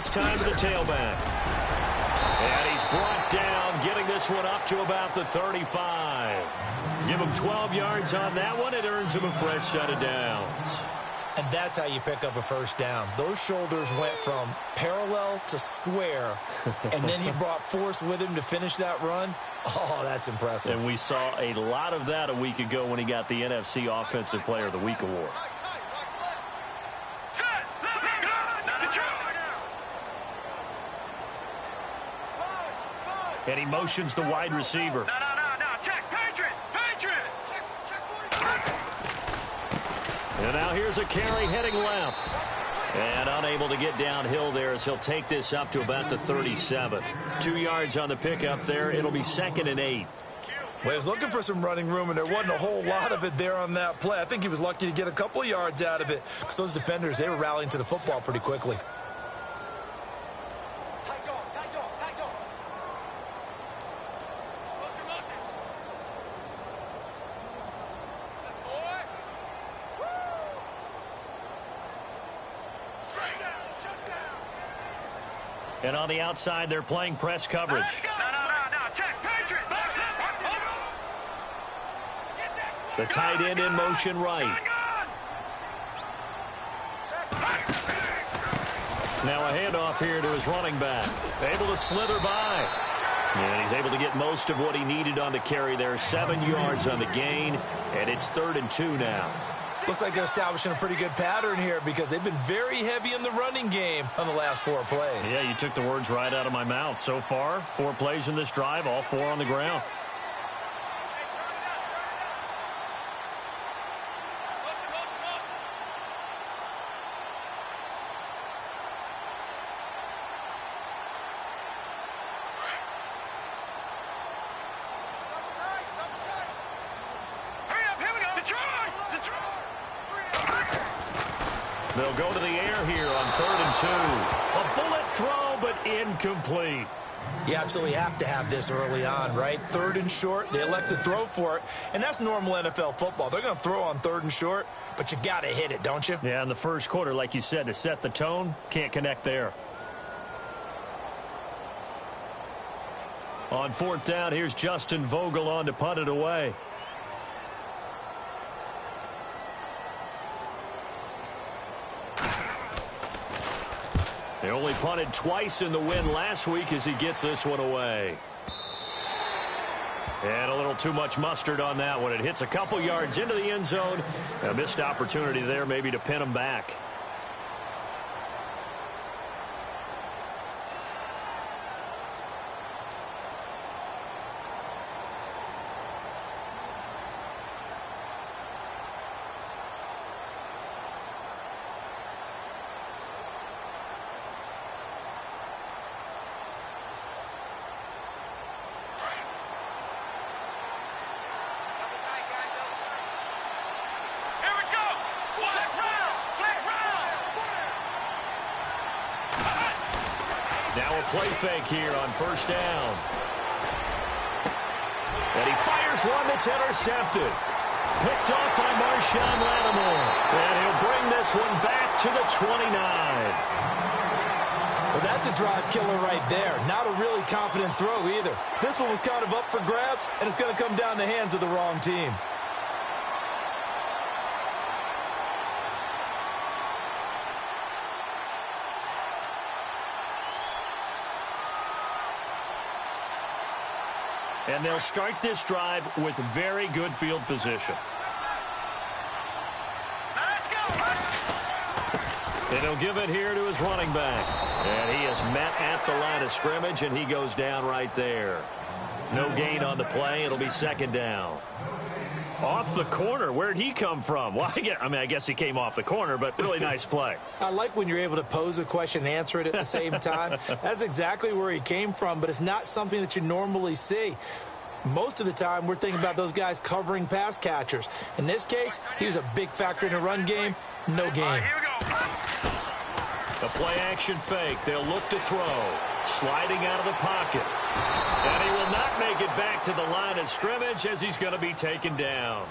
this time to the tailback. And he's brought down, getting this one up to about the 35. Give him 12 yards on that one. It earns him a fresh set of downs. And that's how you pick up a first down. Those shoulders went from parallel to square, and then he brought force with him to finish that run. Oh, that's impressive. And we saw a lot of that a week ago when he got the NFC Offensive Player of the Week award. And he motions the wide receiver. Check, Patriot. And now here's a carry heading left. And unable to get downhill there as he'll take this up to about the 37. 2 yards on the pickup there. It'll be 2nd and 8. Well, he was looking for some running room, and there wasn't a whole lot of it there on that play. I think he was lucky to get a couple of yards out of it because those defenders, they were rallying to the football pretty quickly. And on the outside, they're playing press coverage. Check, Patriot. The tight end in motion right. Now a handoff here to his running back. Able to slither by. And he's able to get most of what he needed on the carry there. 7 yards on the gain. And it's 3rd and 2 now. Looks like they're establishing a pretty good pattern here because they've been very heavy in the running game on the last 4 plays. Yeah, you took the words right out of my mouth. So far, 4 plays in this drive, all 4 on the ground. They'll go to the air here on 3rd and 2. A bullet throw, but incomplete. You absolutely have to have this early on, right? 3rd and short, they elect to throw for it, and that's normal NFL football. They're going to throw on 3rd and short, but you've got to hit it, don't you? Yeah, in the first quarter, like you said, to set the tone, can't connect there. On 4th down, here's Justin Vogel on to punt it away. They only punted twice in the win last week as he gets this one away. And a little too much mustard on that one. It hits a couple yards into the end zone. A missed opportunity there maybe to pin him back. Now a play fake here on 1st down. And he fires one that's intercepted. Picked off by Marshawn Lattimore. And he'll bring this one back to the 29. Well, that's a drive killer right there. Not a really confident throw either. This one was kind of up for grabs, and it's going to come down the hands of the wrong team. And they'll start this drive with very good field position. Let's go. And he'll give it here to his running back. And he is met at the line of scrimmage, and he goes down right there. No gain on the play. It'll be 2nd down. Off the corner. Where'd he come from? Well, I guess he came off the corner, but really nice play. I like when you're able to pose a question and answer it at the same time. That's exactly where he came from, but it's not something that you normally see. Most of the time, we're thinking about those guys covering pass catchers. In this case, he was a big factor in the run game. No gain. Here we go. A play-action fake. They'll look to throw. Sliding out of the pocket. And he will not make it back to the line of scrimmage as he's going to be taken down.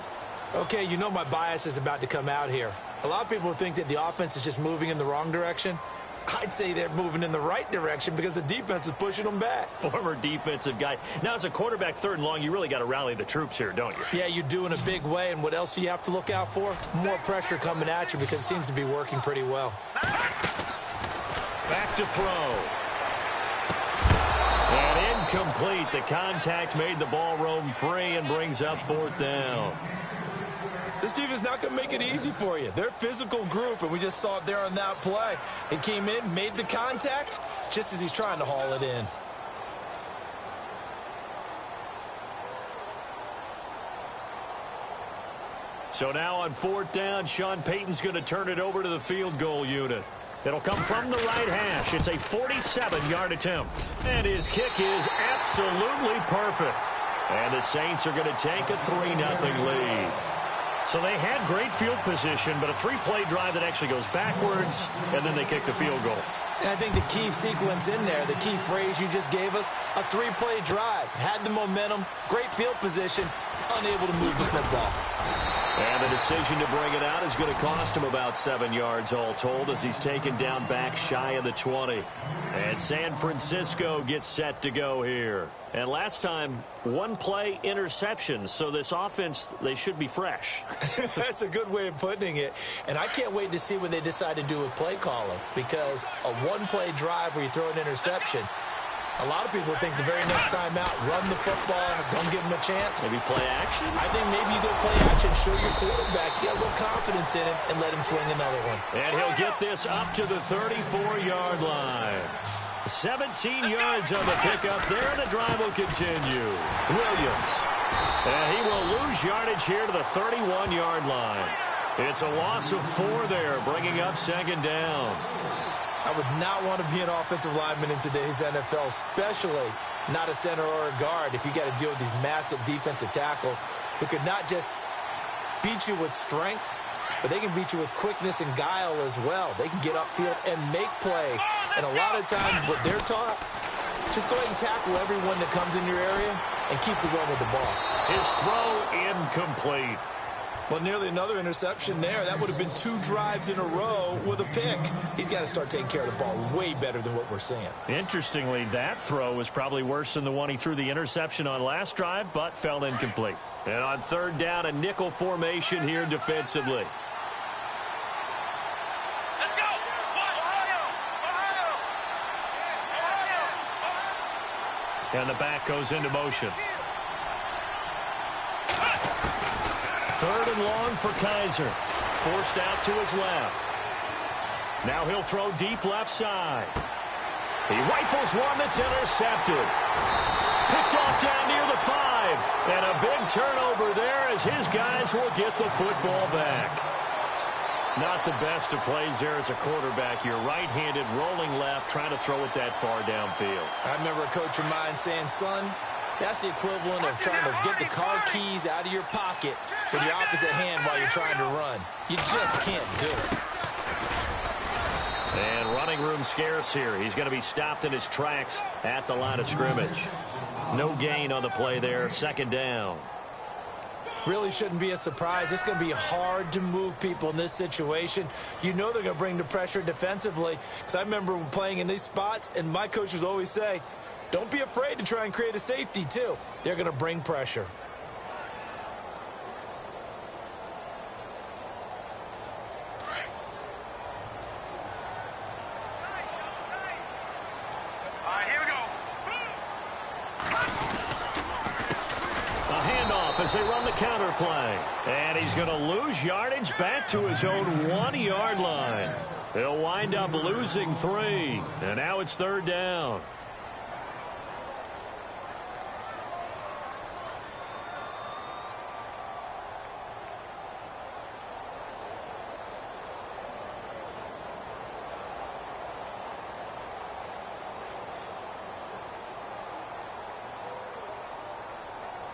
Okay, you know my bias is about to come out here. A lot of people think that the offense is just moving in the wrong direction. I'd say they're moving in the right direction because the defense is pushing them back. Former defensive guy. Now, as a quarterback, 3rd and long, you really got to rally the troops here, don't you? Yeah, you do in a big way. And what else do you have to look out for? More pressure coming at you because it seems to be working pretty well. Back to throw. And incomplete. The contact made the ball roam free and brings up 4th down. This defense is not going to make it easy for you. They're a physical group, and we just saw it there on that play. He came in, made the contact, just as he's trying to haul it in. So now on 4th down, Sean Payton's going to turn it over to the field goal unit. It'll come from the right hash. It's a 47-yard attempt. And his kick is absolutely perfect. And the Saints are going to take a 3-0 lead. So they had great field position, but a 3-play drive that actually goes backwards, and then they kick the field goal. And I think the key sequence in there, the key phrase you just gave us, a 3-play drive. Had the momentum, great field position, unable to move the football. And the decision to bring it out is going to cost him about 7 yards all told as he's taken down back shy of the 20. And San Francisco gets set to go here. And last time, 1-play interceptions. So this offense, they should be fresh. That's a good way of putting it. And I can't wait to see when they decide to do with play calling. Because a 1-play drive where you throw an interception, a lot of people think the very next time out, run the football, don't give them a chance. Maybe play action? I think maybe you go play action, show your quarterback, get a little confidence in him, and let him fling another one. And he'll get this up to the 34-yard line. 17 yards on the pickup there, and the drive will continue. Williams. And he will lose yardage here to the 31-yard line. It's a loss of 4 there, bringing up 2nd down. I would not want to be an offensive lineman in today's NFL, especially not a center or a guard, if you got to deal with these massive defensive tackles who could not just beat you with strength, but they can beat you with quickness and guile as well. They can get upfield and make plays. And a lot of times what they're taught, just go ahead and tackle everyone that comes in your area and keep the run with the ball. His throw incomplete. Well, nearly another interception there. That would have been 2 drives in a row with a pick. He's got to start taking care of the ball way better than what we're seeing. Interestingly, that throw was probably worse than the one he threw the interception on last drive, but fell incomplete. And on 3rd down, a nickel formation here defensively. Let's go! Ohio! Ohio! And the back goes into motion. 3rd and long for Kaiser. Forced out to his left. Now he'll throw deep left side. He rifles one that's intercepted. Picked off down near the 5. And a big turnover there as his guys will get the football back. Not the best of plays there as a quarterback. You're right-handed, rolling left, trying to throw it that far downfield. I remember a coach of mine saying, son, that's the equivalent of trying to get the car keys out of your pocket with your opposite hand while you're trying to run. You just can't do it. And running room scarce here. He's going to be stopped in his tracks at the line of scrimmage. No gain on the play there. 2nd down. Really shouldn't be a surprise. It's going to be hard to move people in this situation. You know they're going to bring the pressure defensively. Because I remember playing in these spots, and my coaches always say, don't be afraid to try and create a safety, too. They're going to bring pressure. All right, here we go. A handoff as they run the counter play. And he's going to lose yardage back to his own 1-yard line. He'll wind up losing 3. And now it's 3rd down.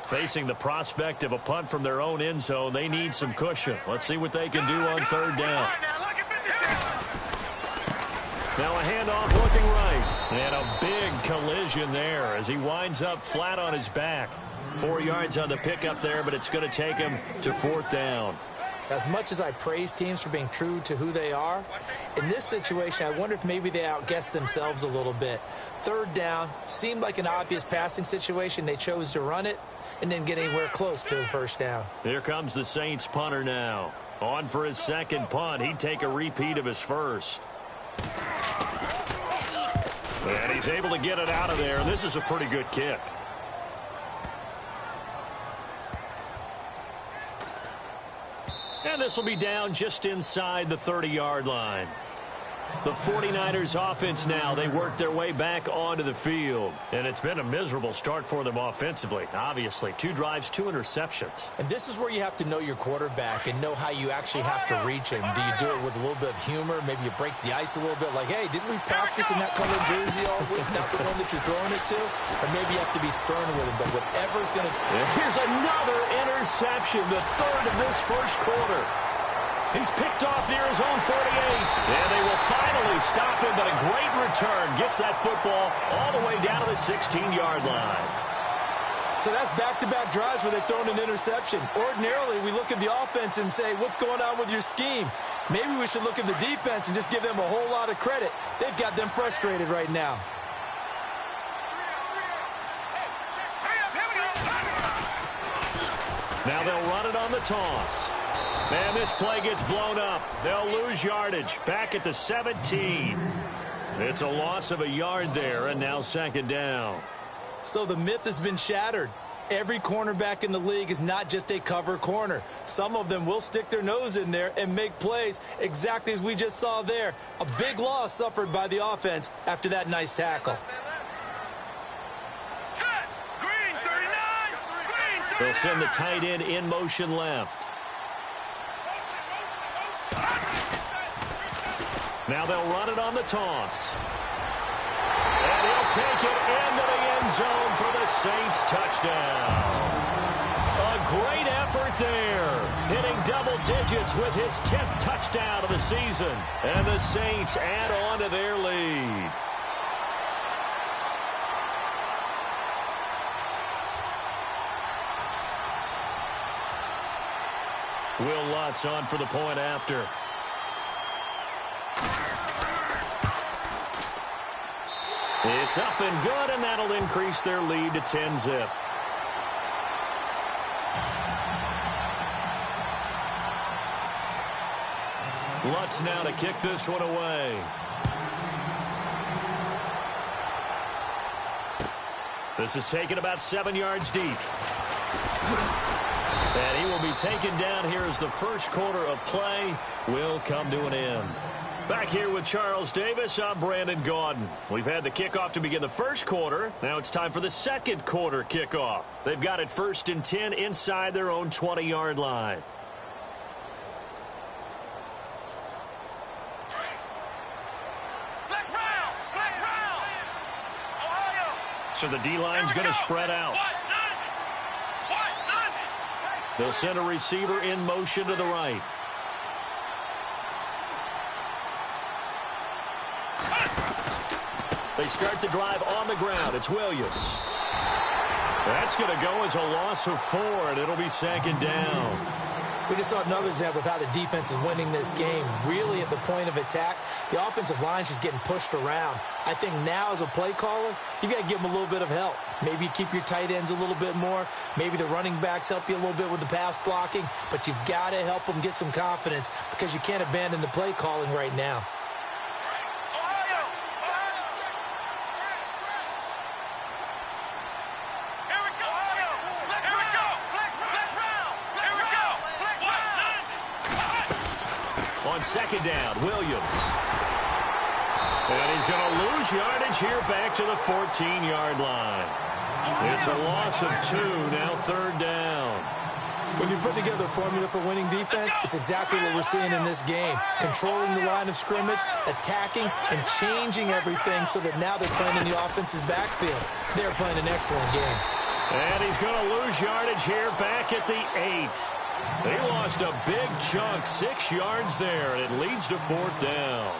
Facing the prospect of a punt from their own end zone, they need some cushion. Let's see what they can do on 3rd down. Now a handoff looking right. And a big collision there as he winds up flat on his back. 4 yards on the pickup there, but it's going to take him to 4th down. As much as I praise teams for being true to who they are, in this situation, I wonder if maybe they outguessed themselves a little bit. Third down, seemed like an obvious passing situation. They chose to run it and didn't get anywhere close to the first down. Here comes the Saints punter now. On for his second punt. He'd take a repeat of his first. And he's able to get it out of there. This is a pretty good kick. And this will be down just inside the 30-yard line. The 49ers offense now, they work their way back onto the field. And it's been a miserable start for them offensively. Obviously, 2 drives, 2 interceptions. And this is where you have to know your quarterback and know how you actually have to reach him. Do you do it with a little bit of humor? Maybe you break the ice a little bit like, hey, didn't we practice in that colored jersey all week? Not the one that you're throwing it to? Or maybe you have to be stern with him. But whatever's going to... Here's another interception, the third of this first quarter. He's picked off near his own 48. And they will finally stop him, but a great return. Gets that football all the way down to the 16-yard line. So that's back-to-back drives where they've thrown an interception. Ordinarily, we look at the offense and say, what's going on with your scheme? Maybe we should look at the defense and just give them a whole lot of credit. They've got them frustrated right now. Now they'll run it on the toss. And this play gets blown up. They'll lose yardage back at the 17. It's a loss of a yard there, and now second down. So the myth has been shattered. Every cornerback in the league is not just a cover corner. Some of them will stick their nose in there and make plays exactly as we just saw there. A big loss suffered by the offense after that nice tackle. They'll send the tight end in motion left. Now they'll run it on the toss. And he'll take it into the end zone for the Saints touchdown. A great effort there. Hitting double digits with his 10th touchdown of the season. And the Saints add on to their lead. Will Lutz on for the point after. It's up and good, and that'll increase their lead to 10-zip. Lutz now to kick this one away. This is taken about 7 yards deep. And he will be taken down here as the first quarter of play will come to an end. Back here with Charles Davis, I'm Brandon Gaudin. We've had the kickoff to begin the first quarter. Now it's time for the second quarter kickoff. They've got it 1st and 10 inside their own 20-yard line. So the D-line's going to spread out. They'll send a receiver in motion to the right. They start the drive on the ground. It's Williams. That's going to go as a loss of 4, and it'll be second down. We just saw another example of how the defense is winning this game. Really at the point of attack, the offensive line is just getting pushed around. I think now as a play caller, you got to give them a little bit of help. Maybe you keep your tight ends a little bit more. Maybe the running backs help you a little bit with the pass blocking. But you've got to help them get some confidence because you can't abandon the play calling right now. On second down, Williams. And he's going to lose yardage here back to the 14-yard line. It's a loss of 2, now third down. When you put together a formula for winning defense, it's exactly what we're seeing in this game. Controlling the line of scrimmage, attacking, and changing everything so that now they're playing in the offense's backfield. They're playing an excellent game. And he's going to lose yardage here back at the 8. They lost a big chunk, 6 yards there, and it leads to 4th down.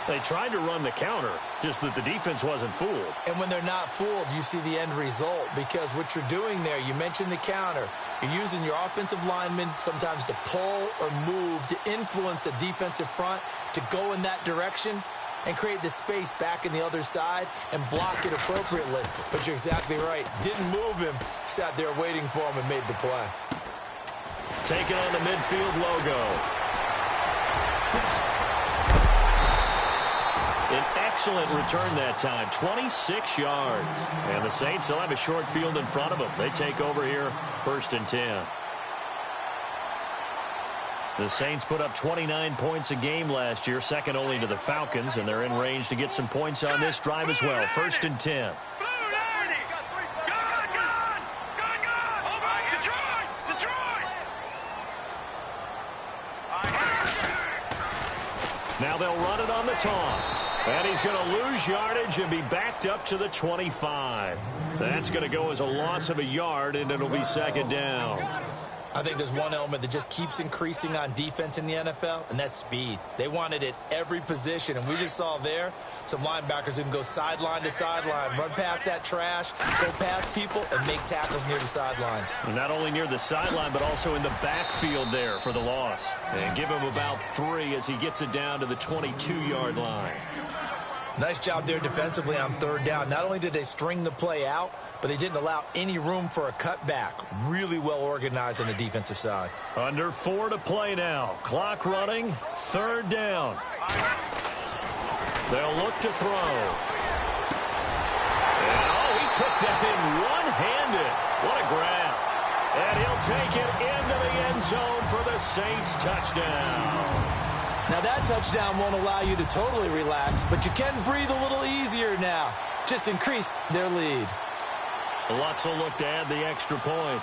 They tried to run the counter, just that the defense wasn't fooled. And when they're not fooled, you see the end result, because what you're doing there, you mentioned the counter. You're using your offensive linemen sometimes to pull or move to influence the defensive front to go in that direction and create the space back in the other side and block it appropriately. But you're exactly right. Didn't move him. Sat there waiting for him and made the play. Taking on the midfield logo. An excellent return that time, 26 yards. And the Saints will have a short field in front of them. They take over here, 1st and 10. The Saints put up 29 points a game last year, second only to the Falcons, and they're in range to get some points on this drive as well. 1st and 10. Now they'll run it on the toss. And he's going to lose yardage and be backed up to the 25. That's going to go as a loss of a yard, and it'll be 2nd down. I think there's one element that just keeps increasing on defense in the NFL, and that's speed. They want it at every position, and we just saw there some linebackers who can go sideline to sideline, run past that trash, go past people, and make tackles near the sidelines. And not only near the sideline, but also in the backfield there for the loss. And give him about 3 as he gets it down to the 22-yard line. Nice job there defensively on 3rd down. Not only did they string the play out, but they didn't allow any room for a cutback. Really well organized on the defensive side. Under 4 to play now. Clock running. 3rd down. They'll look to throw. And, he took that in one-handed. What a grab. And he'll take it into the end zone for the Saints touchdown. Now that touchdown won't allow you to totally relax, but you can breathe a little easier now. Just increased their lead. Lutz will look to add the extra point.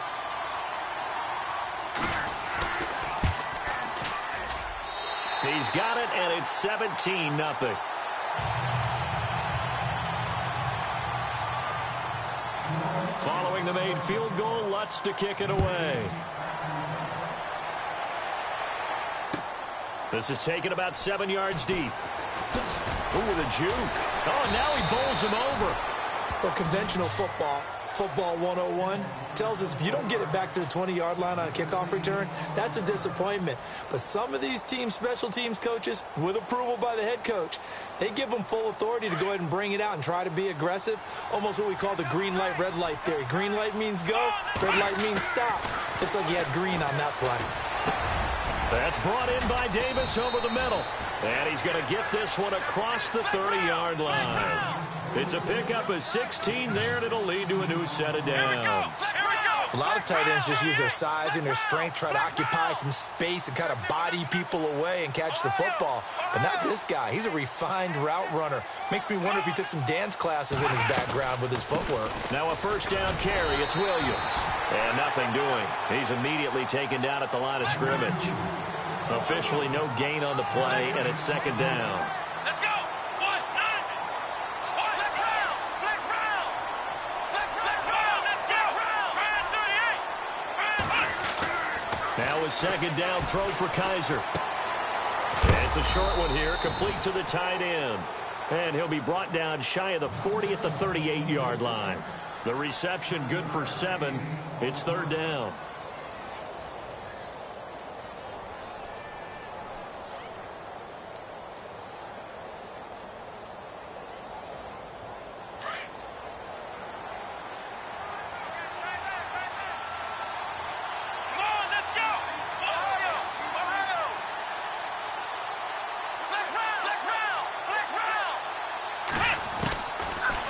He's got it, and it's 17-0. Following the made field goal, Lutz to kick it away. This is taken about 7 yards deep. Ooh, with a juke. Oh, and now he bowls him over. Well, conventional football 101, tells us if you don't get it back to the 20-yard line on a kickoff return, that's a disappointment. But some of these team special teams coaches, with approval by the head coach, they give them full authority to go ahead and bring it out and try to be aggressive, almost what we call the green light, red light theory. Green light means go, red light means stop. Looks like he had green on that play. That's brought in by Davis over the middle. And he's going to get this one across the 30-yard line. It's a pickup of 16 there, and it'll lead to a new set of downs. A lot of tight ends just use their size and their strength, try to occupy some space and kind of body people away and catch the football. But not this guy. He's a refined route runner. Makes me wonder if he took some dance classes in his background with his footwork. Now a 1st down carry. It's Williams. And nothing doing. He's immediately taken down at the line of scrimmage. Officially no gain on the play, and it's 2nd down. Let's go. Now a 2nd down throw for Kaiser. It's a short one here, complete to the tight end. And he'll be brought down shy of the 40 at the 38-yard line. The reception good for 7. It's 3rd down.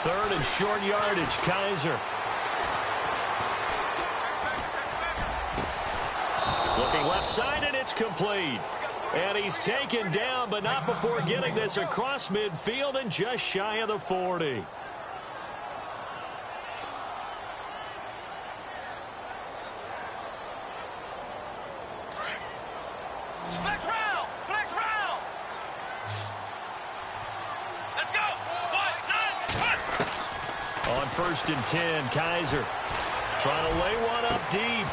Third and short yardage, Kaiser. Looking left side, and it's complete. And he's taken down, but not before getting this across midfield and just shy of the 40. On 1st and 10, Kaiser trying to lay one up deep.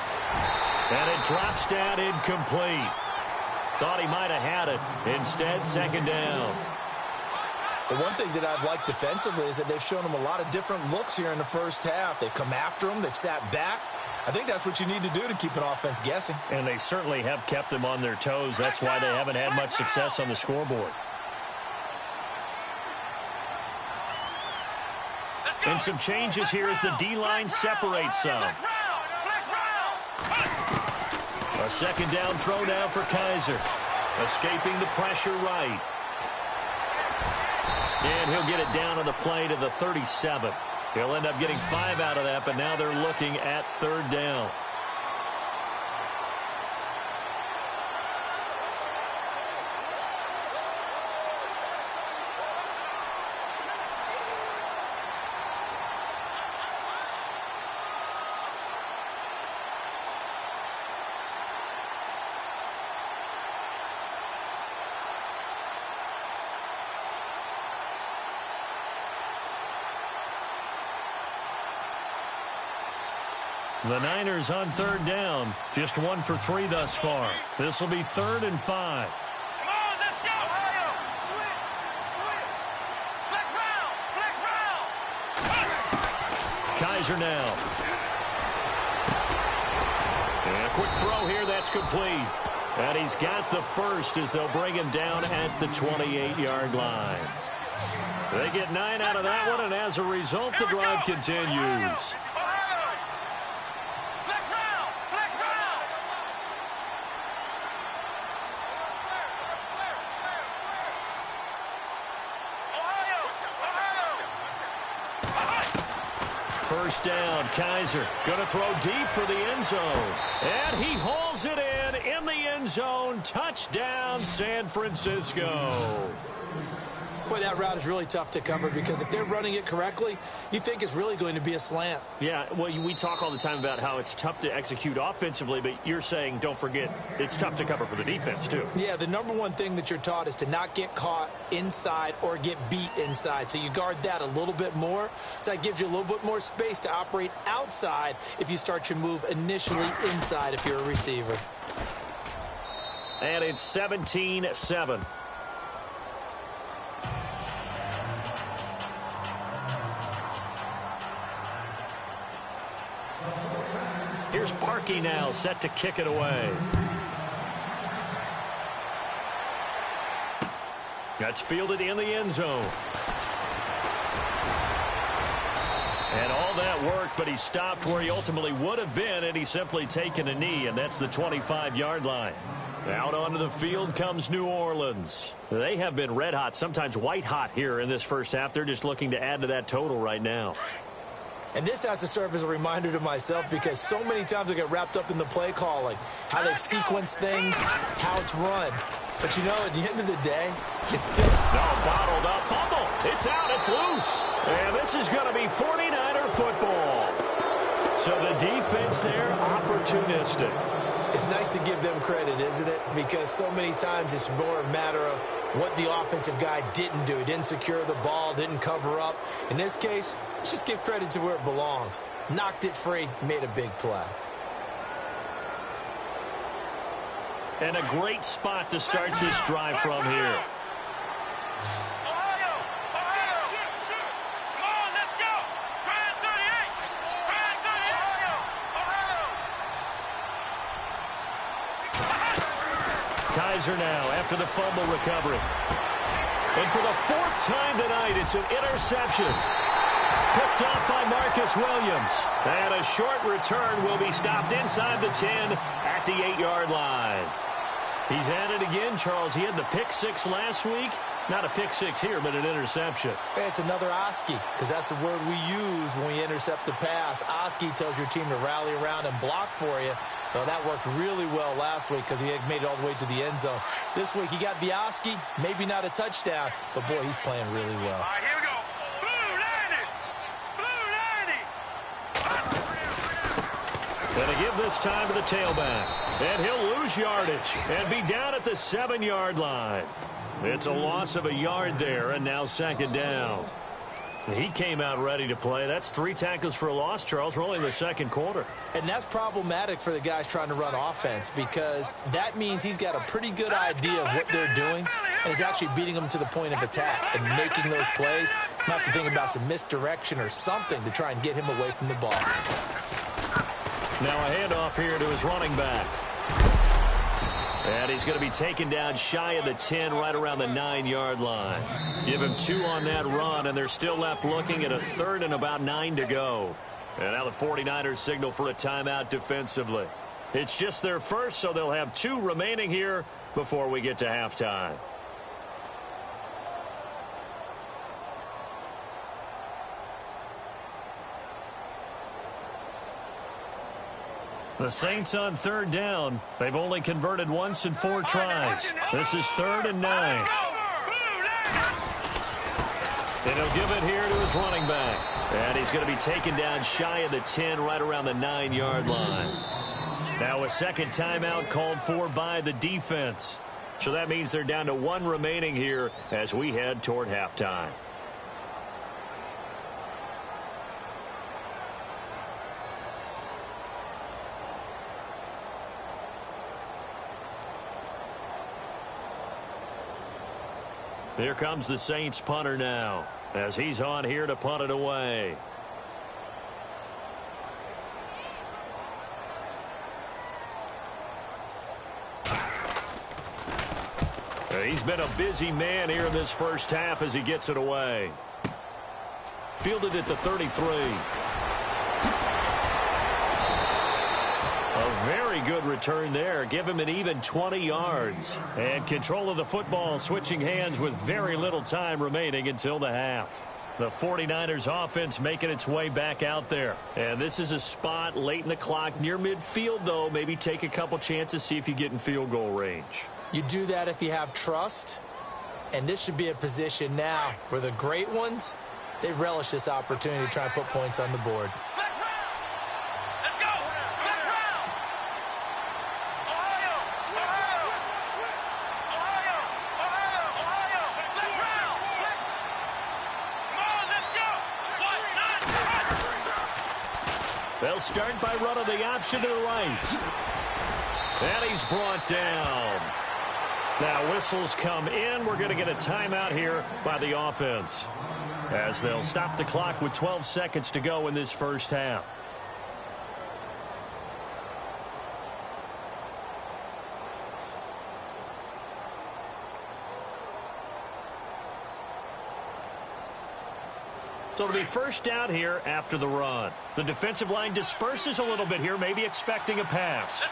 And it drops down incomplete. Thought he might have had it. Instead, 2nd down. The one thing that I've liked defensively is that they've shown them a lot of different looks here in the first half. They've come after them. They've sat back. I think that's what you need to do to keep an offense guessing. And they certainly have kept them on their toes. That's why they haven't had much success on the scoreboard. And some changes here as the D-line separates some. A second down throw now for Kaiser. Escaping the pressure right. And he'll get it down on the play to the 37. He'll end up getting 5 out of that, but now they're looking at third down. The Niners on third down. Just 1 for 3 thus far. This will be 3rd and 5. Come on, let's go! Ohio! Switch! Flex round! Kaiser now. And a quick throw here. That's complete. And he's got the first as they'll bring him down at the 28-yard line. They get 9 out of that one, and as a result, the drive continues. First down, Kaiser going to throw deep for the end zone. And he hauls it in the end zone. Touchdown, San Francisco. Boy, that route is really tough to cover because if they're running it correctly, you think it's really going to be a slant. Yeah, well, we talk all the time about how it's tough to execute offensively, but you're saying, don't forget, it's tough to cover for the defense, too. Yeah, the number one thing that you're taught is to not get caught inside or get beat inside. So you guard that a little bit more. So that gives you a little bit more space to operate outside if you start your move initially inside if you're a receiver. And it's 17-7. Here's Parkey now, set to kick it away. That's fielded in the end zone. And all that worked, but he stopped where he ultimately would have been, and he's simply taken a knee, and that's the 25-yard line. Out onto the field comes New Orleans. They have been red hot, sometimes white hot here in this first half. They're just looking to add to that total right now. And this has to serve as a reminder to myself because so many times I get wrapped up in the play calling, how they've sequenced things, how it's run. But, you know, at the end of the day, it's still... No, bottled up. Fumble. It's out. It's loose. And this is going to be 49er football. So the defense there, opportunistic. It's nice to give them credit, isn't it? Because so many times it's more a matter of what the offensive guy didn't do. He didn't secure the ball, didn't cover up. In this case, let's just give credit to where it belongs. Knocked it free, made a big play. And a great spot to start this drive from here. Kaiser now after the fumble recovery. And for the 4th time tonight, it's an interception. Picked up by Marcus Williams. And a short return will be stopped inside the 10 at the 8-yard line. He's at it again, Charles. He had the pick 6 last week. Not a pick 6 here, but an interception. It's another Oski, because that's the word we use when we intercept a pass. Oski tells your team to rally around and block for you. Well, that worked really well last week because he had made it all the way to the end zone. This week he got the Oski, maybe not a touchdown, but boy, he's playing really well. All right, here we go. Blue 90. And to give this time to the tailback. And he'll lose yardage and be down at the 7-yard line. It's a loss of a yard there, and now 2nd down. He came out ready to play. That's 3 tackles for a loss, Charles. We're only in the 2nd quarter. And that's problematic for the guys trying to run offense because that means he's got a pretty good idea of what they're doing. and is actually beating them to the point of attack and making those plays. You have to think about some misdirection or something to try and get him away from the ball. Now a handoff here to his running back. And he's going to be taken down shy of the 10, right around the 9-yard line. Give him 2 on that run, and they're still left looking at a 3rd and about 9 to go. And now the 49ers signal for a timeout defensively. It's just their first, so they'll have 2 remaining here before we get to halftime. The Saints on 3rd down. They've only converted once in 4 tries. This is 3rd and 9. And he'll give it here to his running back. And he's going to be taken down shy of the 10, right around the 9-yard line. Now a second timeout called for by the defense. So that means they're down to 1 remaining here as we head toward halftime. Here comes the Saints punter now, as he's on here to punt it away. He's been a busy man here in this first half as he gets it away. Fielded at the 33. A very good return there. Give him an even 20 yards. And control of the football switching hands with very little time remaining until the half. The 49ers offense making its way back out there. And this is a spot late in the clock near midfield, though. Maybe take a couple chances, see if you get in field goal range. You do that if you have trust. And this should be a position now where the great ones, they relish this opportunity to try and put points on the board. They'll start by running the option to the right. And he's brought down. Now whistles come in. We're going to get a timeout here by the offense, as they'll stop the clock with 12 seconds to go in this first half. So it'll be first down here after the run. The defensive line disperses a little bit here, maybe expecting a pass.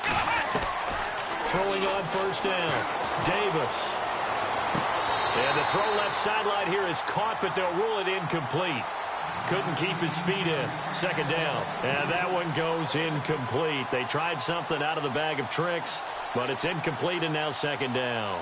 Throwing on first down, Davis. And the throw left sideline here is caught, but they'll rule it incomplete. Couldn't keep his feet in. Second down. And that one goes incomplete. They tried something out of the bag of tricks, but it's incomplete, and now second down.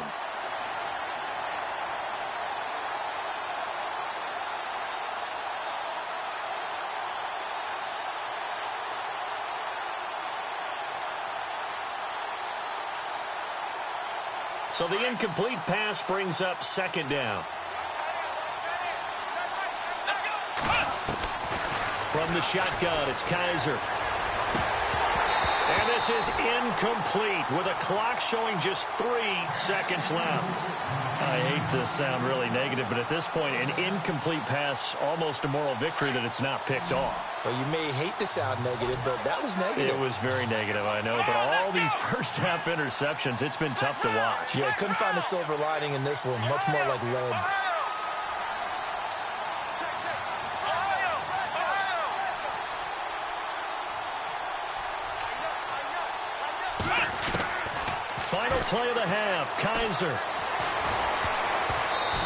So the incomplete pass brings up second down. From the shotgun, it's Kaiser. And this is incomplete with a clock showing just 3 seconds left. I hate to sound really negative, but at this point, an incomplete pass, almost a moral victory that it's not picked off. Well, you may hate to sound negative, but that was negative. It was very negative, I know, but all these first-half interceptions, it's been tough to watch. Yeah, I couldn't find a silver lining in this one. Much more like lead. Final play of the half, Kaiser.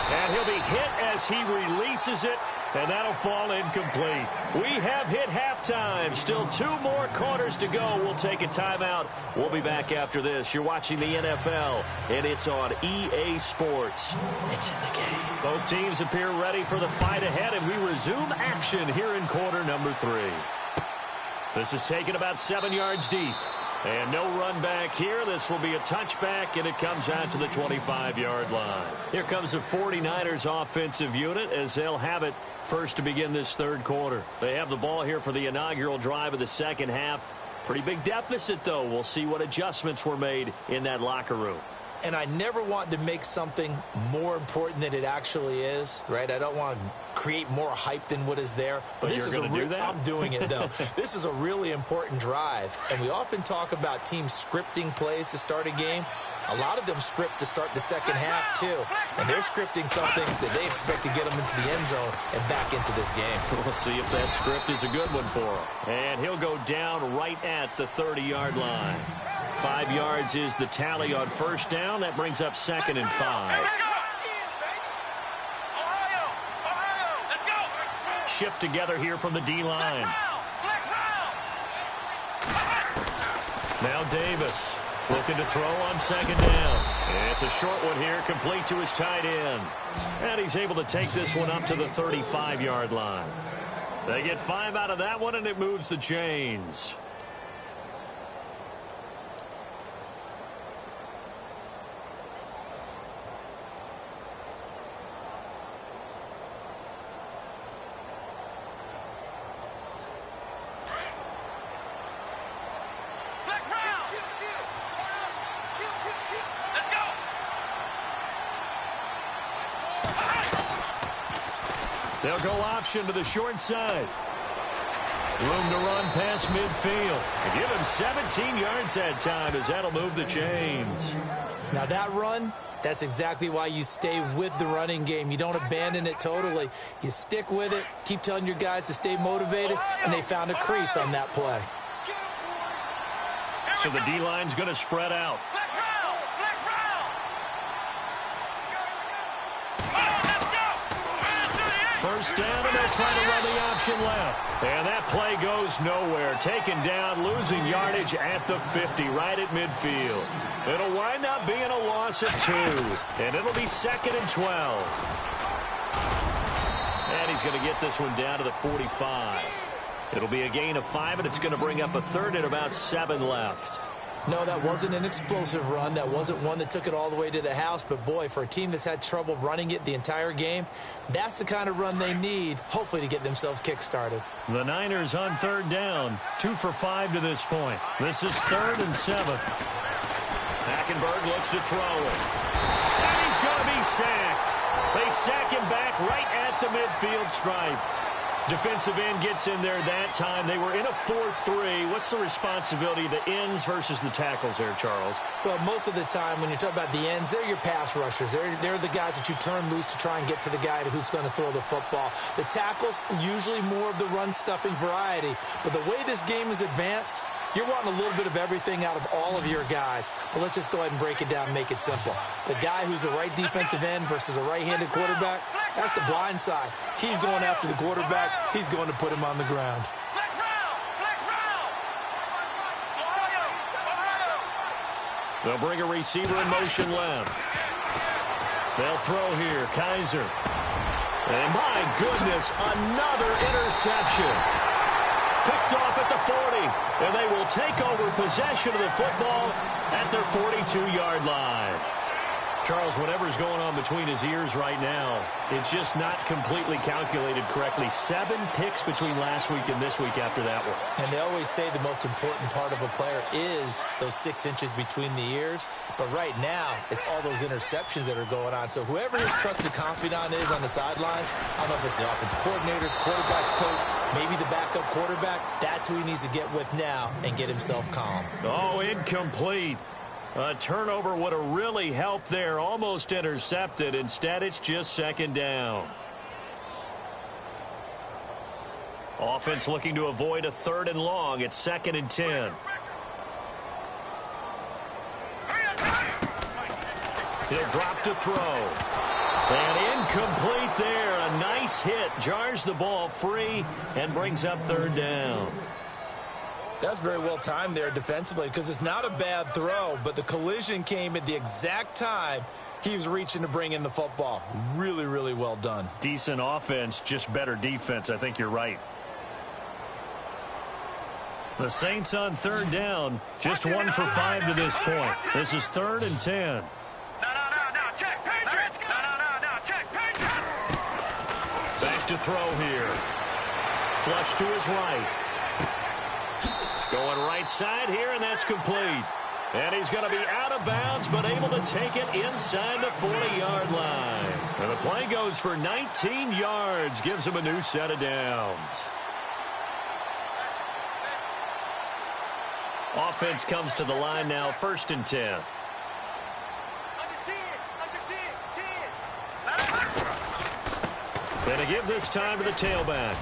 And he'll be hit as he releases it, and that'll fall incomplete. We have hit halftime. Still 2 more quarters to go. We'll take a timeout. We'll be back after this. You're watching the NFL, and it's on EA Sports. It's in the game. Both teams appear ready for the fight ahead, and we resume action here in quarter number 3. This is taken about 7 yards deep. And no run back here. This will be a touchback, and it comes out to the 25-yard line. Here comes the 49ers offensive unit as they'll have it first to begin this third quarter. They have the ball here for the inaugural drive of the second half. Pretty big deficit, though. We'll see what adjustments were made in that locker room. and I never want to make something more important than it actually is, right? I don't want to create more hype than what is there. But this you're is going to do that? I'm doing it, though. This is a really important drive, and we often talk about teams scripting plays to start a game. A lot of them script to start the second half, too. And they're scripting something that they expect to get them into the end zone and back into this game. We'll see if that script is a good one for him. And he'll go down right at the 30-yard line. 5 yards is the tally on first down. That brings up 2nd and 5. Shift together here from the D-line. Now Davis looking to throw on 2nd down. It's a short one here, complete to his tight end. And he's able to take this one up to the 35-yard line. They get 5 out of that one, and it moves the chains. They'll go option to the short side. Room to run past midfield. And give him 17 yards that time, as that'll move the chains. Now that run, that's exactly why you stay with the running game. You don't abandon it totally. You stick with it, keep telling your guys to stay motivated, and they found a crease on that play. So the D-line's going to spread out. First down, and they'll try to run the option left. And that play goes nowhere. Taken down, losing yardage at the 50, right at midfield. It'll wind up being a loss of 2. And it'll be 2nd and 12. And he's going to get this one down to the 45. It'll be a gain of 5, and it's going to bring up a 3rd and about 7 left. No, that wasn't an explosive run. That wasn't one that took it all the way to the house. But, boy, for a team that's had trouble running it the entire game, that's the kind of run they need, hopefully, to get themselves kick-started. The Niners on 3rd down, 2 for 5 to this point. This is 3rd and 7. Hackenberg looks to throw it. And he's going to be sacked. They sack him back right at the midfield stripe. Defensive end gets in there that time. They were in a 4-3. What's the responsibility of the ends versus the tackles there, Charles? Well, most of the time when you talk about the ends, they're your pass rushers. They're the guys that you turn loose to try and get to the guy who's going to throw the football. The tackles, usually more of the run-stuffing variety. But the way this game is advanced, you're wanting a little bit of everything out of all of your guys. But let's just go ahead and break it down and make it simple. The guy who's the right defensive end versus a right-handed quarterback, that's the blind side. He's going after the quarterback. He's going to put him on the ground. They'll bring a receiver in motion left. They'll throw here. Kaiser. And my goodness, another interception. Picked off at the 40. And they will take over possession of the football at their 42-yard line. Charles, whatever's going on between his ears right now, it's just not completely calculated correctly. 7 picks between last week and this week after that one. And they always say the most important part of a player is those 6 inches between the ears. But right now, it's all those interceptions that are going on. So whoever his trusted confidant is on the sidelines, I don't know if it's the offensive coordinator, quarterback's coach, maybe the backup quarterback, that's who he needs to get with now and get himself calm. Oh, incomplete. A turnover would have really helped there. Almost intercepted. Instead, it's just 2nd down. Offense looking to avoid a 3rd and long. It's 2nd and 10. He'll drop to throw. And incomplete there. A nice hit. Jars the ball free and brings up 3rd down. That's very well timed there defensively because it's not a bad throw, but the collision came at the exact time he was reaching to bring in the football. Really, really well done. Decent offense, just better defense. I think you're right. The Saints on 3rd down, just 1 for 5 to this point. This is 3rd and 10. Back to throw here. Flush to his right. Going right side here, and that's complete. And he's going to be out of bounds, but able to take it inside the 40-yard line. And the play goes for 19 yards, gives him a new set of downs. Offense comes to the line now, 1st and 10. Under 10, under 10, 10. And to give this time to the tailback.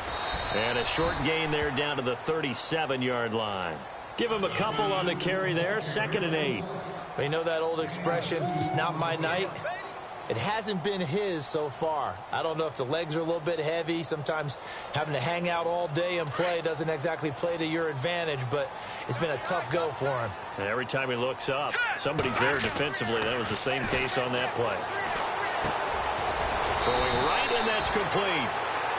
And a short gain there down to the 37-yard line. Give him a couple on the carry there, 2nd and 8. Well, you know that old expression, it's not my night? It hasn't been his so far. I don't know if the legs are a little bit heavy. Sometimes having to hang out all day and play doesn't exactly play to your advantage, but it's been a tough go for him. And every time he looks up, somebody's there defensively. That was the same case on that play. Throwing right, and that's complete.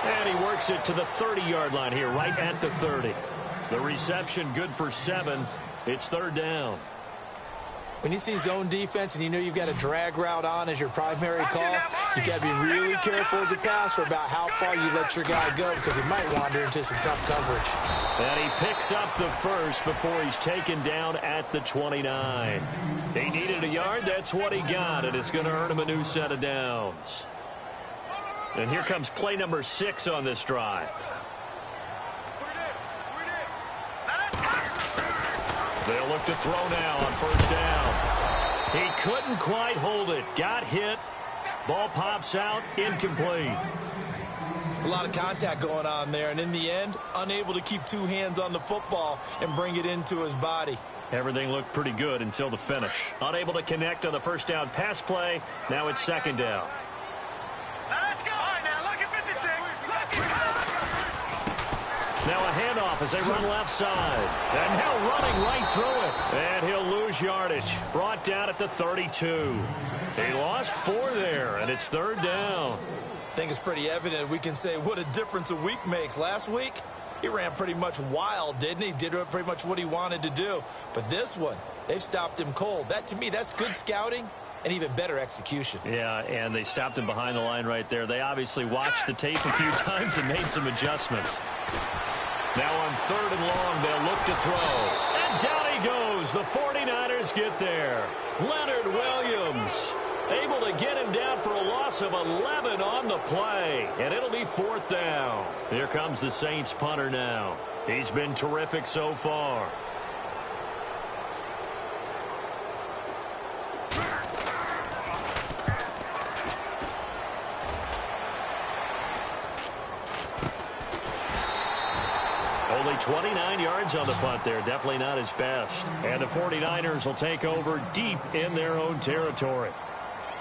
And he works it to the 30-yard line here, right at the 30. The reception good for 7. It's 3rd down. When you see zone defense and you know you've got a drag route on as your primary call, you got to be really careful as a passer about how far you let your guy go because he might wander into some tough coverage. And he picks up the first before he's taken down at the 29. He needed a yard. That's what he got, and it's going to earn him a new set of downs. And here comes play number 6 on this drive. They'll look to throw now on 1st down. He couldn't quite hold it. Got hit. Ball pops out. Incomplete. It's a lot of contact going on there, and in the end, unable to keep 2 hands on the football and bring it into his body. Everything looked pretty good until the finish. Unable to connect on the 1st down pass play. Now it's 2nd down. Let's go. All right, now look at 56. Now a handoff as they run left side. And now running right through it. And he'll lose yardage. Brought down at the 32. He lost 4 there, and it's 3rd down. I think it's pretty evident we can say what a difference a week makes. Last week, he ran pretty much wild, didn't he? Did pretty much what he wanted to do. But this one, they've stopped him cold. That, to me, that's good scouting and even better execution. Yeah, and they stopped him behind the line right there. They obviously watched the tape a few times and made some adjustments. Now on 3rd and long, they'll look to throw. And down he goes. The 49ers get there. Leonard Williams able to get him down for a loss of 11 on the play. And it'll be 4th down. Here comes the Saints punter now. He's been terrific so far. Only 29 yards on the punt there. Definitely not his best. And the 49ers will take over deep in their own territory.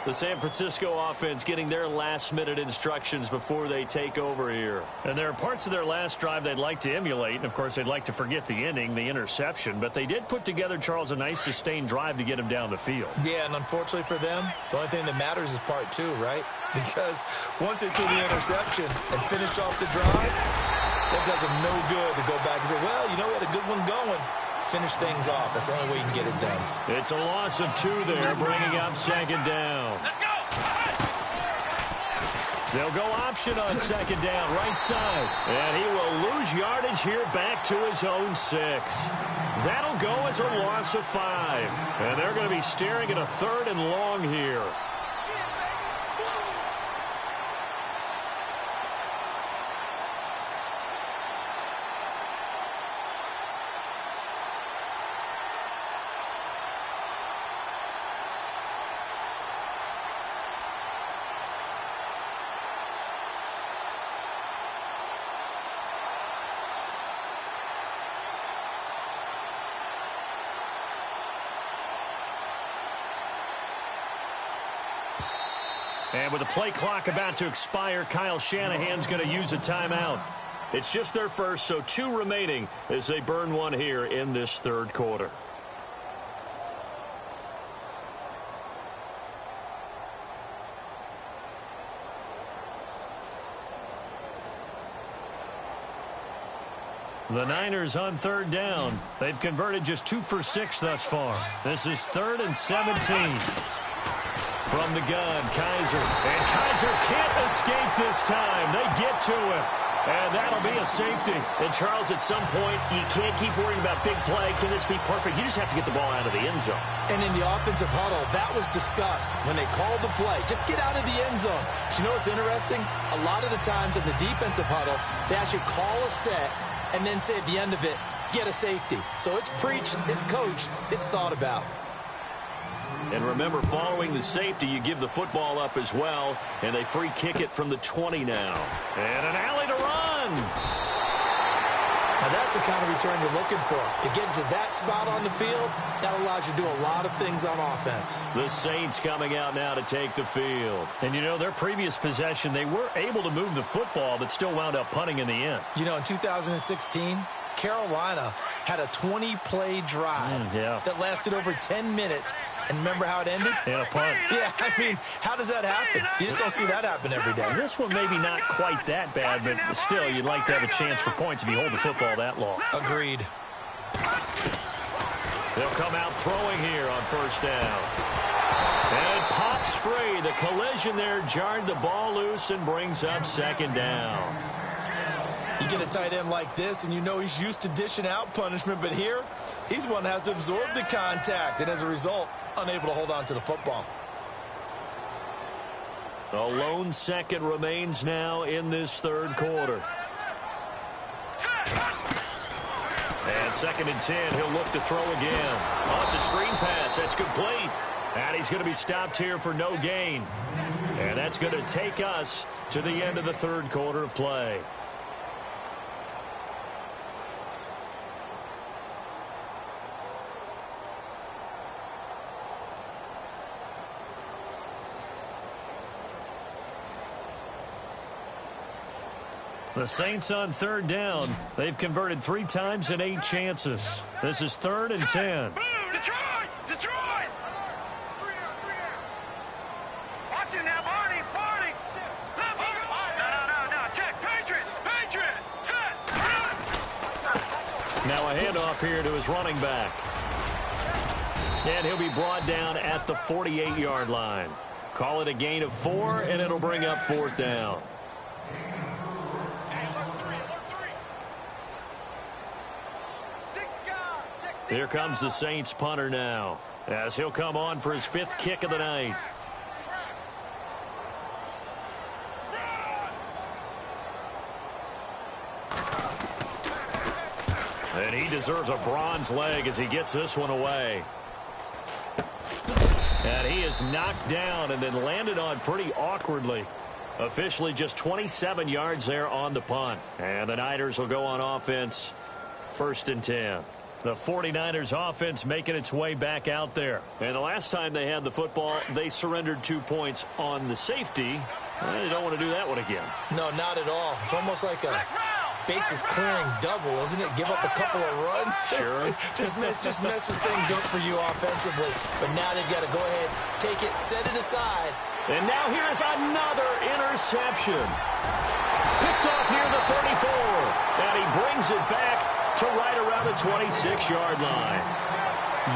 The San Francisco offense getting their last-minute instructions before they take over here. And there are parts of their last drive they'd like to emulate. And, of course, they'd like to forget the inning, the interception. But they did put together, Charles, a nice sustained drive to get him down the field. Yeah, and unfortunately for them, the only thing that matters is part 2, right? Because once they threw the interception and finished off the drive, that does them no good to go back and say, well, you know, we had a good one going. Finish things off. That's the only way you can get it done. It's a loss of 2 there, bringing up 2nd down. Let's go. They'll go option on 2nd down, right side. And he will lose yardage here back to his own 6. That'll go as a loss of 5. And they're going to be staring at a 3rd and long here. And with the play clock about to expire, Kyle Shanahan's going to use a timeout. It's just their first, so 2 remaining as they burn 1 here in this 3rd quarter. The Niners on 3rd down. They've converted just 2 for 6 thus far. This is 3rd and 17. From the gun, Kaiser. And Kaiser can't escape this time. They get to him. And that'll be a safety. And, Charles, at some point, you can't keep worrying about big play. Can this be perfect? You just have to get the ball out of the end zone. And in the offensive huddle, that was discussed when they called the play. Just get out of the end zone. But you know what's interesting? A lot of the times in the defensive huddle, they actually call a set and then say at the end of it, get a safety. So it's preached, it's coached, it's thought about. And remember, following the safety, you give the football up as well, and they free kick it from the 20 now. And an alley to run. Now that's the kind of return you're looking for. To get to that spot on the field, that allows you to do a lot of things on offense. The Saints coming out now to take the field. And, you know, their previous possession, they were able to move the football, but still wound up punting in the end. You know, in 2016, Carolina had a 20-play drive that lasted over 10 minutes. And remember how it ended? And a punt. Yeah, I mean, how does that happen? You just don't see that happen every day. This one maybe not quite that bad, but still, you'd like to have a chance for points if you hold the football that long. Agreed. They'll come out throwing here on first down. And it pops free. The collision there jarred the ball loose and brings up second down. You get a tight end like this, and you know he's used to dishing out punishment, but here, he's the one that has to absorb the contact, and as a result, unable to hold on to the football. A lone second remains now in this third quarter. And 2nd and 10, he'll look to throw again. Oh, it's a screen pass. That's complete. And he's going to be stopped here for no gain. And that's going to take us to the end of the third quarter of play. The Saints on third down. They've converted 3 times in 8 chances. This is 3rd and 10. Detroit! Detroit! Watch it now, Barney! Barney! No. Check. Patriot! Set! Now a handoff here to his running back. And he'll be brought down at the 48-yard line. Call it a gain of 4, and it'll bring up 4th down. Here comes the Saints punter now, as he'll come on for his 5th kick of the night. And he deserves a bronze leg as he gets this one away. And he is knocked down and then landed on pretty awkwardly. Officially just 27 yards there on the punt. And the Niners will go on offense, 1st and 10. The 49ers offense making its way back out there. And the last time they had the football, they surrendered 2 points on the safety. They don't want to do that one again. No, not at all. It's almost like a bases clearing double, isn't it? Give up a couple of runs. Sure. just messes things up for you offensively. But now they've got to go ahead, take it, set it aside. And now here's another interception. Picked off near the 34. And he brings it back to right around the 26-yard line.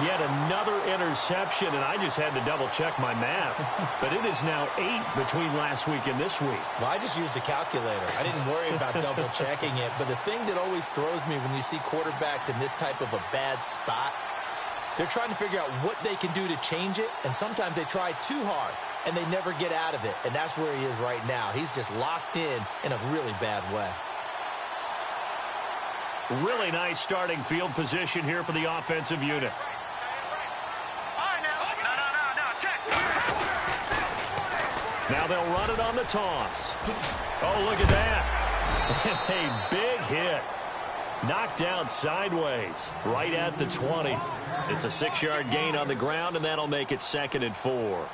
Yet another interception, and I just had to double-check my math. But it is now 8 between last week and this week. Well, I just used a calculator. I didn't worry about double-checking it. But the thing that always throws me when you see quarterbacks in this type of a bad spot, they're trying to figure out what they can do to change it, and sometimes they try too hard, and they never get out of it. And that's where he is right now. He's just locked in a really bad way. Really nice starting field position here for the offensive unit. Now they'll run it on the toss. Oh, look at that. A big hit. Knocked down sideways right at the 20. It's a 6-yard gain on the ground, and that'll make it 2nd and 4.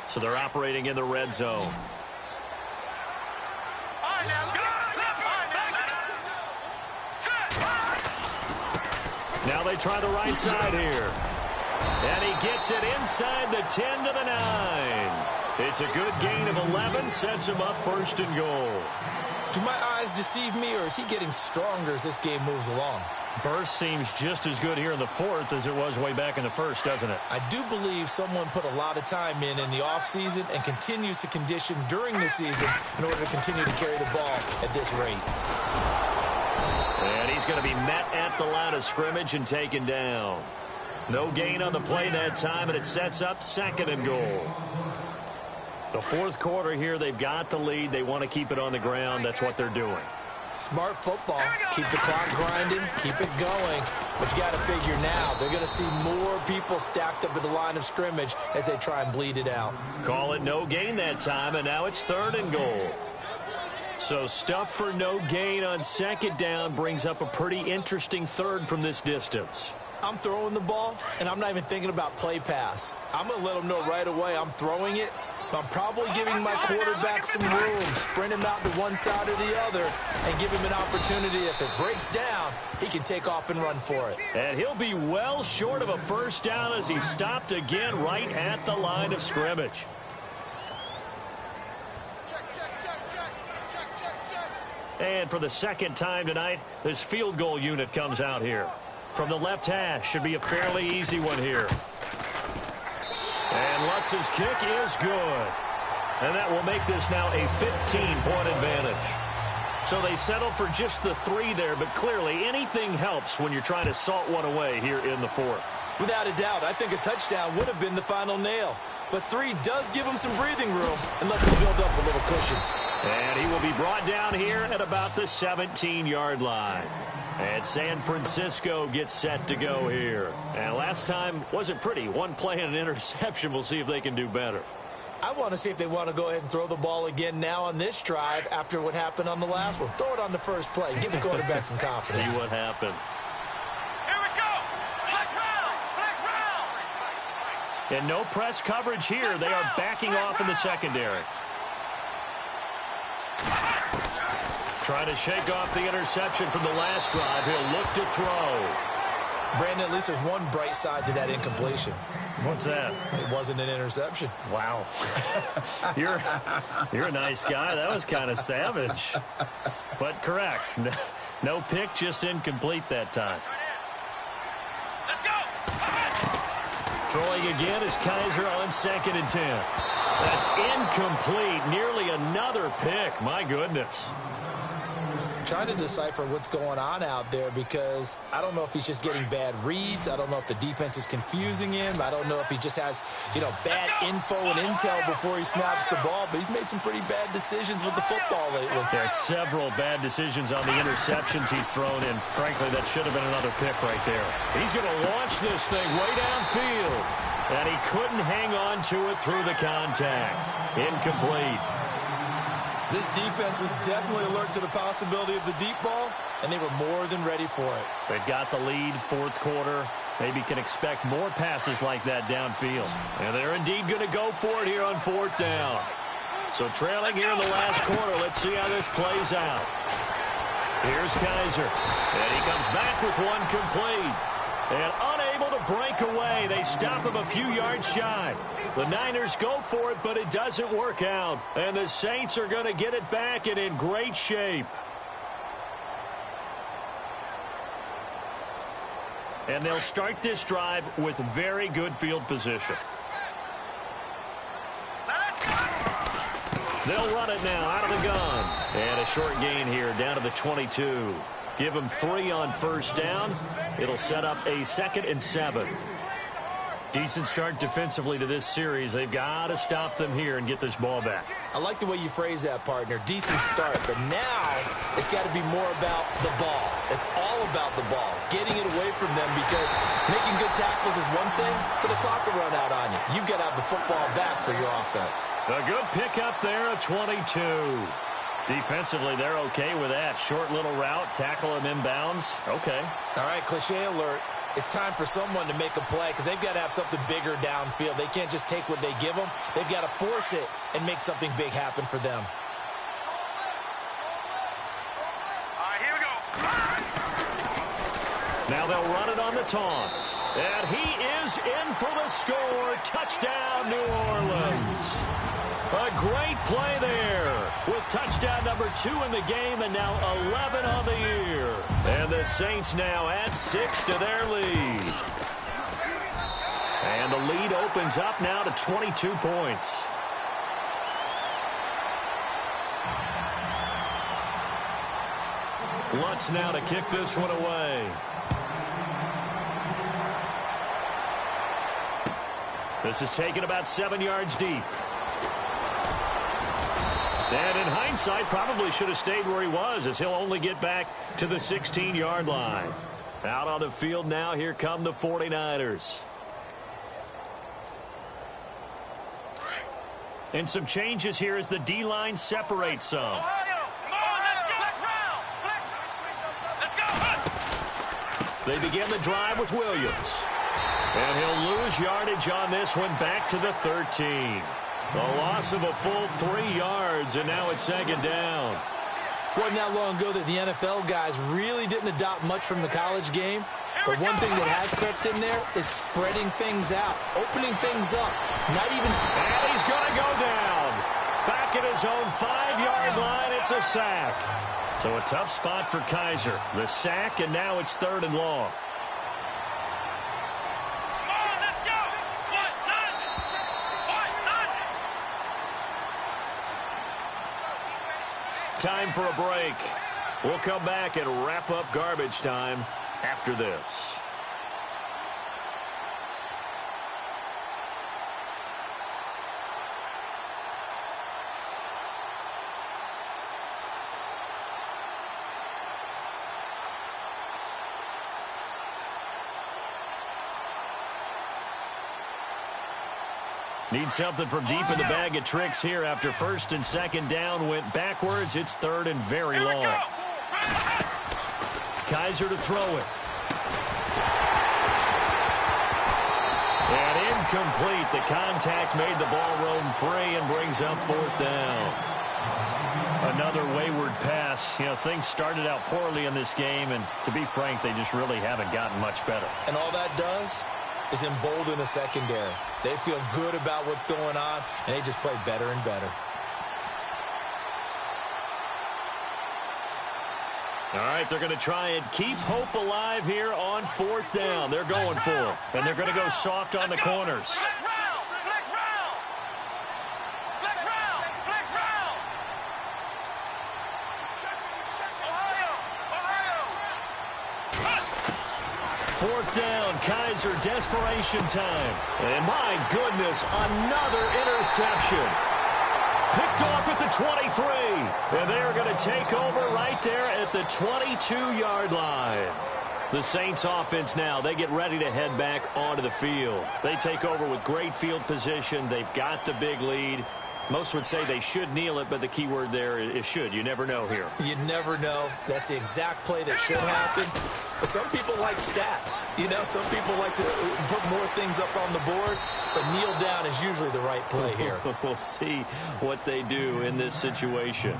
So they're operating in the red zone. Now they try the right side here. And he gets it inside the 10 to the 9. It's a good gain of 11, sets him up 1st and goal. Do my eyes deceive me, or is he getting stronger as this game moves along? Burst seems just as good here in the fourth as it was way back in the first, doesn't it? I do believe someone put a lot of time in the offseason and continues to condition during the season in order to continue to carry the ball at this rate. And he's going to be met at the line of scrimmage and taken down. No gain on the play that time, and it sets up 2nd and goal. The fourth quarter here, they've got the lead. They want to keep it on the ground. That's what they're doing. Smart football. Keep the clock grinding, keep it going. But you got to figure now, they're going to see more people stacked up at the line of scrimmage as they try and bleed it out. Call it no gain that time, and now it's 3rd and goal. So stuff for no gain on 2nd down brings up a pretty interesting 3rd from this distance. I'm throwing the ball, and I'm not even thinking about play pass. I'm going to let them know right away I'm throwing it. But I'm probably giving my quarterback some room, sprint him out to one side or the other, and give him an opportunity. If it breaks down, he can take off and run for it. And he'll be well short of a 1st down as he stopped again right at the line of scrimmage. And for the 2nd time tonight, this field goal unit comes out here. From the left hash, should be a fairly easy one here. And Lutz's kick is good. And that will make this now a 15-point advantage. So they settle for just the 3 there, but clearly anything helps when you're trying to salt one away here in the 4th. Without a doubt, I think a touchdown would have been the final nail. But 3 does give him some breathing room and lets him build up a little cushion. And he will be brought down here at about the 17-yard line. And San Francisco gets set to go here. And last time wasn't pretty. One play and an interception. We'll see if they can do better. I want to see if they want to go ahead and throw the ball again now on this drive after what happened on the last one. Throw it on the first play. Give the quarterback some confidence. See what happens. Here we go. Flag round. Flag round. And no press coverage here. They are backing off in the secondary. Trying to shake off the interception from the last drive. He'll look to throw. Brandon, at least there's one bright side to that incompletion. What's that? It wasn't an interception. Wow. You're a nice guy. That was kind of savage. But correct. No pick, just incomplete that time. Let's go. Throwing again is Kaiser on 2nd and 10. That's incomplete. Nearly another pick. My goodness. Trying to decipher what's going on out there because I don't know if he's just getting bad reads. I don't know if the defense is confusing him. I don't know if he just has, bad info and intel before he snaps the ball. But he's made some pretty bad decisions with the football lately. There's several bad decisions on the interceptions he's thrown, and frankly, that should have been another pick right there. He's going to launch this thing way downfield, and he couldn't hang on to it through the contact. Incomplete. This defense was definitely alert to the possibility of the deep ball, and they were more than ready for it. They've got the lead, 4th quarter. Maybe can expect more passes like that downfield. And they're indeed going to go for it here on 4th down. So trailing here in the last quarter, let's see how this plays out. Here's Kaiser, and he comes back with one complete. And unable to break away, they stop him a few yards shy. The Niners go for it, but it doesn't work out. And the Saints are going to get it back and in great shape. And they'll start this drive with very good field position. They'll run it now out of the gun. And a short gain here down to the 22. Give them 3 on 1st down. It'll set up a 2nd and 7. Decent start defensively to this series. They've got to stop them here and get this ball back. I like the way you phrase that, partner. Decent start, but now it's got to be more about the ball. It's all about the ball, getting it away from them, because making good tackles is one thing, but the clock will run out on you. You've got to have the football back for your offense. A good pickup there, a 22. Defensively, they're okay with that. Short little route, tackle him inbounds. Okay. All right, cliche alert. It's time for someone to make a play because they've got to have something bigger downfield. They can't just take what they give them. They've got to force it and make something big happen for them. All right, here we go. Now they'll run it on the toss. And he is in for the score. Touchdown, New Orleans. A great play there with touchdown number 2 in the game and now 11 on the year. And the Saints now add 6 to their lead. And the lead opens up now to 22 points. Lutz now to kick this one away. This is taken about 7 yards deep. And in hindsight, probably should have stayed where he was, as he'll only get back to the 16-yard line. Out on the field now, here come the 49ers. And some changes here as the D-line separates some. They begin the drive with Williams. And he'll lose yardage on this one back to the 13. A loss of a full 3 yards, and now it's second down. Wasn't that long ago that the NFL guys really didn't adopt much from the college game. But one thing that has crept in there is spreading things out, opening things up. Not even... And he's going to go down. Back at his own 5-yard line, it's a sack. So a tough spot for Kaiser. The sack, and now it's 3rd and long. Time for a break. We'll come back and wrap up garbage time after this. Need something from deep in the bag of tricks here after 1st and 2nd down went backwards. It's 3rd and very long. Kaiser to throw it. And incomplete. The contact made the ball roam free and brings up 4th down. Another wayward pass. You know, things started out poorly in this game, and to be frank, they just really haven't gotten much better. And all that does is embolden a secondary. They feel good about what's going on, and they just play better and better. All right, they're going to try and keep hope alive here on 4th down. They're going for it, and they're going to go soft on the corners. Down, Kaiser, desperation time. And my goodness, another interception. Picked off at the 23. And they're going to take over right there at the 22-yard line. The Saints offense now, they get ready to head back onto the field. They take over with great field position. They've got the big lead. Most would say they should kneel it, but the key word there is should. You never know here. You never know. That's the exact play that should happen. But some people like stats. You know, some people like to put more things up on the board, but kneel down is usually the right play here. We'll see what they do in this situation.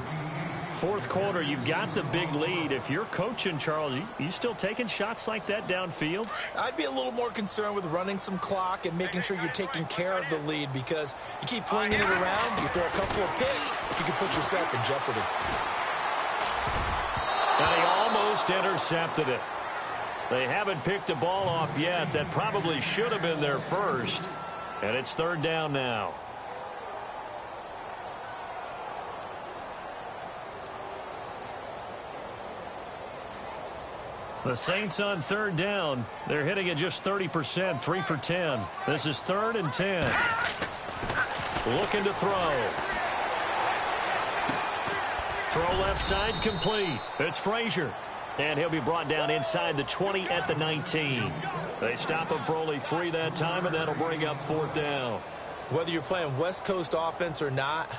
4th quarter, you've got the big lead. If you're coaching, Charles, you still taking shots like that downfield? I'd be a little more concerned with running some clock and making sure you're taking care of the lead, because you keep flinging it around, you throw a couple of picks, you can put yourself in jeopardy. And he almost intercepted it. They haven't picked a ball off yet. That probably should have been their first. And it's 3rd down now. The Saints on 3rd down. They're hitting at just 30%, 3 for 10. This is 3rd and 10. Looking to throw. Throw left side complete. It's Frazier. And he'll be brought down inside the 20 at the 19. They stop him for only 3 that time, and that'll bring up 4th down. Whether you're playing West Coast offense or not,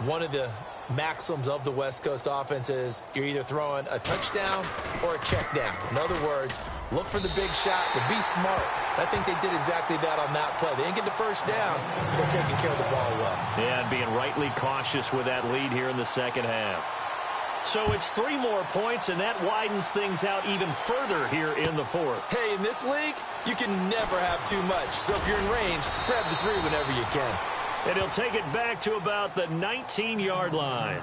one of the maxims of the West Coast offense is you're either throwing a touchdown or a check down. In other words, look for the big shot, but be smart. I think they did exactly that on that play. They didn't get the first down, but they're taking care of the ball well. Yeah, and being rightly cautious with that lead here in the second half. So it's 3 more points, and that widens things out even further here in the 4th. Hey, in this league, you can never have too much. So if you're in range, grab the 3 whenever you can. And he'll take it back to about the 19-yard line.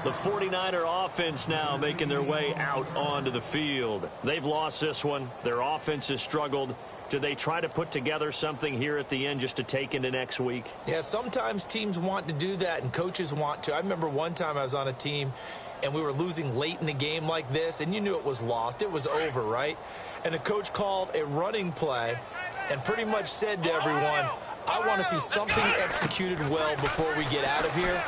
The 49er offense now making their way out onto the field. They've lost this one. Their offense has struggled. Do they try to put together something here at the end just to take into next week? Yeah, sometimes teams want to do that and coaches want to. I remember one time I was on a team and we were losing late in the game like this, and you knew it was lost. It was over, right? And the coach called a running play and pretty much said to everyone, I want to see something executed well before we get out of here.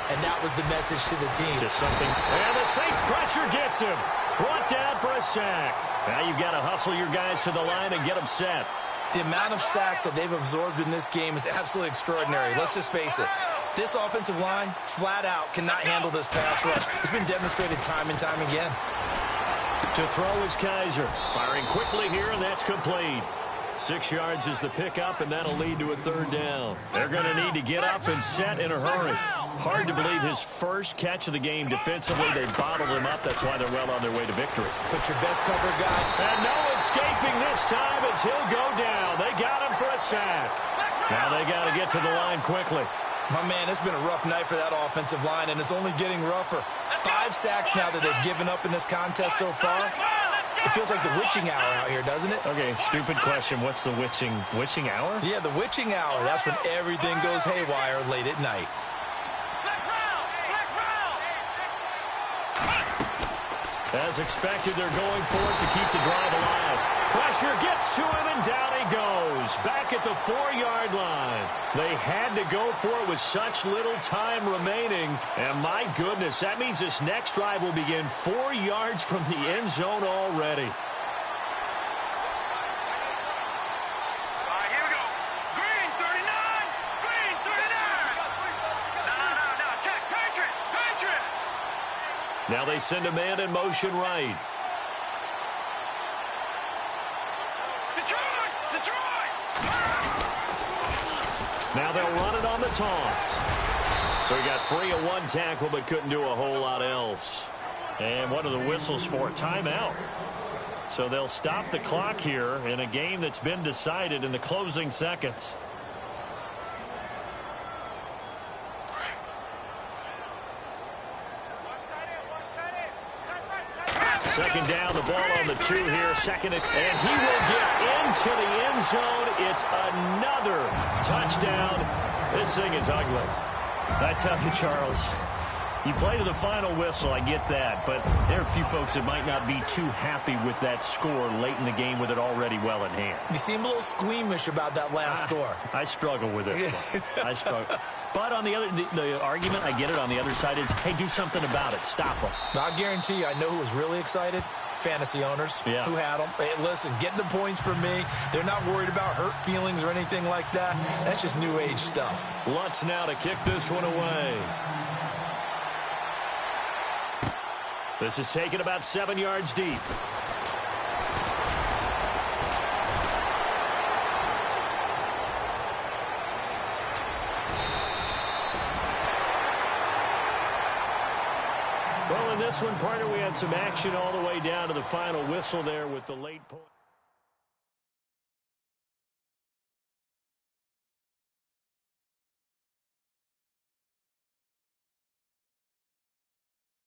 And that was the message to the team. Just something. And the Saints pressure gets him. Brought down for a sack. Now you've got to hustle your guys to the line and get them set. The amount of sacks that they've absorbed in this game is absolutely extraordinary. Let's just face it. This offensive line, flat out, cannot handle this pass rush. It's been demonstrated time and time again. To throw is Kaiser. Firing quickly here, and that's complete. 6 yards is the pickup, and that'll lead to a third down. They're going to need to get up and set in a hurry. Hard to believe his first catch of the game defensively. They bottled him up. That's why they're well on their way to victory. Put your best cover guy. And no escaping this time as he'll go down. They got him for a sack. Now they got to get to the line quickly. My man, it's been a rough night for that offensive line, and it's only getting rougher. 5 sacks now that they've given up in this contest so far. It feels like the witching hour out here, doesn't it? Okay, stupid question. What's the witching hour? Yeah, the witching hour. That's when everything goes haywire late at night. As expected, they're going for it to keep the drive alive. Pressure gets to him, and down he goes. Back at the 4-yard line. They had to go for it with such little time remaining. And my goodness, that means this next drive will begin 4 yards from the end zone already. Here we go. Green 39. Green 39. No. Check. Patriot. Now they send a man in motion right. Now they'll run it on the toss. So he got free of one tackle but couldn't do a whole lot else. And what are the whistles for? Timeout. So they'll stop the clock here in a game that's been decided in the closing seconds. Second down, the ball on the 2 here. Second, and he will get into the end zone. It's another touchdown. This thing is ugly. I tell you, Charles, you play to the final whistle, I get that, but there are a few folks that might not be too happy with that score late in the game with it already well in hand. You seem a little squeamish about that last score. I struggle with this one. I struggle. But on the other, the argument, I get it, on the other side is, hey, do something about it. Stop them. I guarantee you, I know who was really excited. Fantasy owners who had them. Hey, listen, getting the points from me. They're not worried about hurt feelings or anything like that. That's just new age stuff. Lutz now to kick this one away. This is taken about 7 yards deep. Well, in this one, partner, we had some action all the way down to the final whistle there with the late point.